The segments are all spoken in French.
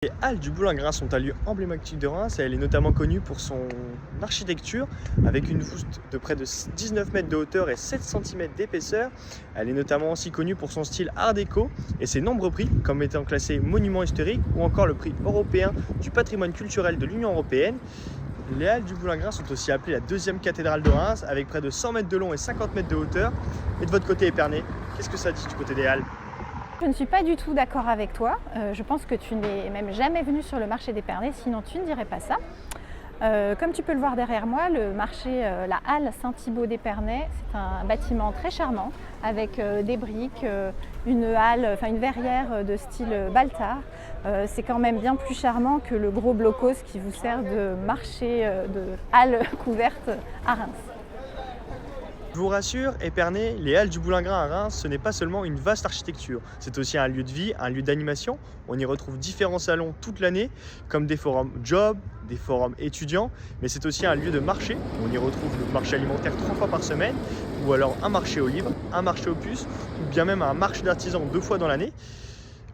Les Halles du Boulingrin sont un lieu emblématique de Reims et elle est notamment connue pour son architecture avec une voûte de près de 19 mètres de hauteur et 7 cm d'épaisseur. Elle est notamment aussi connue pour son style art déco et ses nombreux prix comme étant classé monument historique ou encore le prix européen du patrimoine culturel de l'Union européenne. Les Halles du Boulingrin sont aussi appelées la deuxième cathédrale de Reims avec près de 100 mètres de long et 50 mètres de hauteur. Et de votre côté Épernay, qu'est-ce que ça dit du côté des Halles ? Je ne suis pas du tout d'accord avec toi. Je pense que tu n'es même jamais venu sur le marché d'Épernay, sinon tu ne dirais pas ça. Comme tu peux le voir derrière moi, le marché, la halle Saint-Thibaut d'Épernay, c'est un bâtiment très charmant avec des briques, une verrière de style Baltard. C'est quand même bien plus charmant que le gros blocos qui vous sert de marché de halle couverte à Reims. Je vous rassure, Épernay, les Halles du Boulingrin à Reims, ce n'est pas seulement une vaste architecture, c'est aussi un lieu de vie, un lieu d'animation. On y retrouve différents salons toute l'année, comme des forums job, des forums étudiants, mais c'est aussi un lieu de marché. On y retrouve le marché alimentaire 3 fois par semaine, ou alors un marché aux livres, un marché aux puces, ou bien même un marché d'artisans 2 fois dans l'année.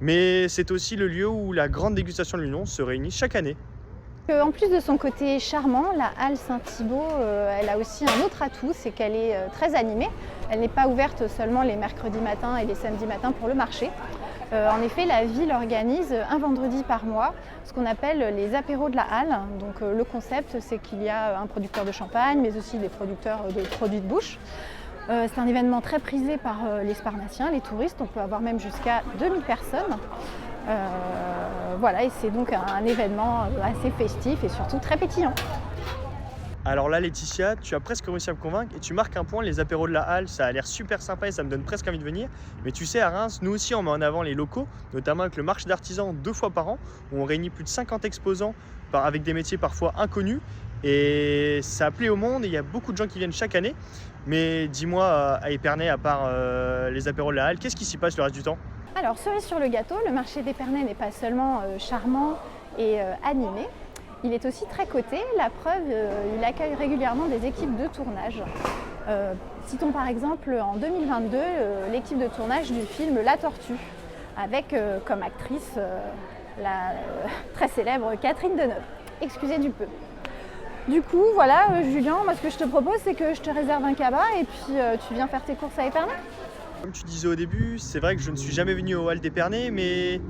Mais c'est aussi le lieu où la grande dégustation de l'Union se réunit chaque année. En plus de son côté charmant, la halle Saint-Thibaut, elle a aussi un autre atout, c'est qu'elle est très animée. Elle n'est pas ouverte seulement les mercredis matins et les samedis matins pour le marché. En effet, la ville organise un vendredi par mois ce qu'on appelle les apéros de la halle. Donc le concept, c'est qu'il y a un producteur de champagne, mais aussi des producteurs de produits de bouche. C'est un événement très prisé par les Sparnassiens, les touristes. On peut avoir même jusqu'à 2000 personnes. Voilà, et c'est donc un événement assez festif et surtout très pétillant. Alors là Laetitia, tu as presque réussi à me convaincre et tu marques un point, les apéros de la halle, ça a l'air super sympa et ça me donne presque envie de venir. Mais tu sais, à Reims, nous aussi on met en avant les locaux, notamment avec le marché d'artisans 2 fois par an, où on réunit plus de 50 exposants avec des métiers parfois inconnus. Et ça plaît au monde et il y a beaucoup de gens qui viennent chaque année. Mais dis-moi, à Épernay, à part les apéros de la halle, qu'est-ce qui s'y passe le reste du temps ? Alors, cerise sur le gâteau, le marché d'Épernay n'est pas seulement charmant et animé, il est aussi très coté. La preuve, il accueille régulièrement des équipes de tournage. Citons par exemple en 2022 l'équipe de tournage du film La Tortue, avec comme actrice la très célèbre Catherine Deneuve. Excusez du peu. Du coup, voilà, Julien, moi ce que je te propose, c'est que je te réserve un cabas et puis tu viens faire tes courses à Épernay. Comme tu disais au début, c'est vrai que je ne suis jamais venu aux Halles d'Épernay, mais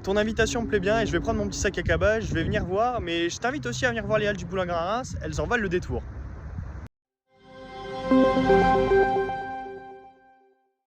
ton invitation me plaît bien et je vais prendre mon petit sac à cabas, je vais venir voir, mais je t'invite aussi à venir voir les Halles du Boulingrin à Reims, elles en valent le détour.